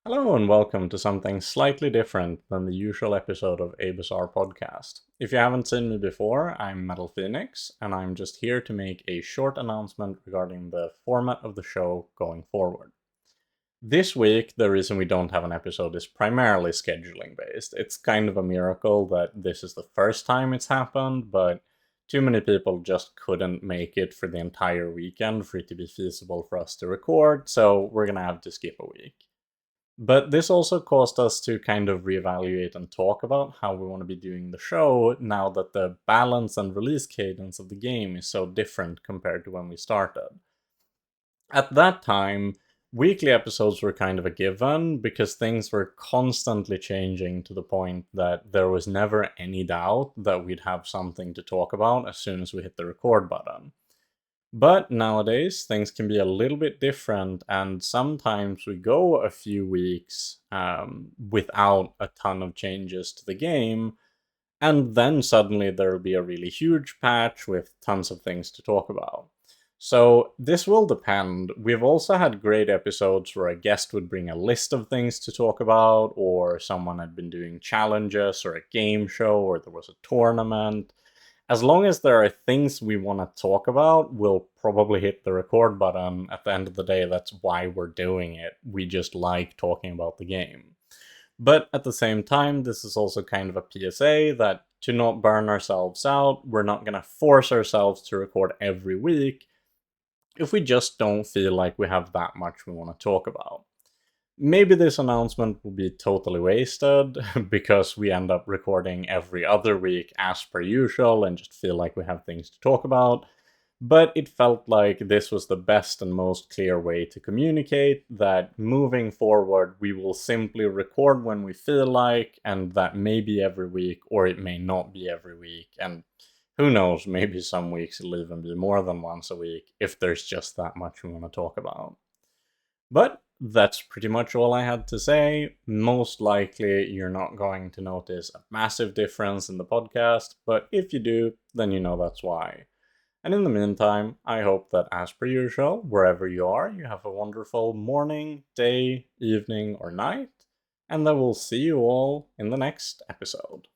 Hello and welcome to something slightly different than the usual episode of A Bizarre Podcast. If you haven't seen me before, I'm MetallFenix, and I'm just here to make a short announcement regarding the format of the show going forward. This week, the reason we don't have an episode is primarily scheduling based. It's kind of a miracle that this is the first time it's happened, but too many people just couldn't make it for the entire weekend for it to be feasible for us to record, so we're gonna have to skip a week. But this also caused us to kind of reevaluate and talk about how we want to be doing the show now that the balance and release cadence of the game is so different compared to when we started. At that time, weekly episodes were kind of a given because things were constantly changing to the point that there was never any doubt that we'd have something to talk about as soon as we hit the record button. But nowadays, things can be a little bit different, and sometimes we go a few weeks without a ton of changes to the game, and then suddenly there'll be a really huge patch with tons of things to talk about. So this will depend. We've also had great episodes where a guest would bring a list of things to talk about, or someone had been doing challenges, or a game show, or there was a tournament. As long as there are things we want to talk about, we'll probably hit the record button. At the end of the day, that's why we're doing it. We just like talking about the game. But at the same time, this is also kind of a PSA that to not burn ourselves out, we're not going to force ourselves to record every week if we just don't feel like we have that much we want to talk about. Maybe this announcement will be totally wasted because we end up recording every other week as per usual and just feel like we have things to talk about. But it felt like this was the best and most clear way to communicate that moving forward, we will simply record when we feel like, and that may be every week or it may not be every week. And who knows, maybe some weeks it'll even be more than once a week if there's just that much we want to talk about. But that's pretty much all I had to say. Most likely, you're not going to notice a massive difference in the podcast, but if you do, then you know that's why. And in the meantime, I hope that as per usual, wherever you are, you have a wonderful morning, day, evening, or night, and that we'll see you all in the next episode.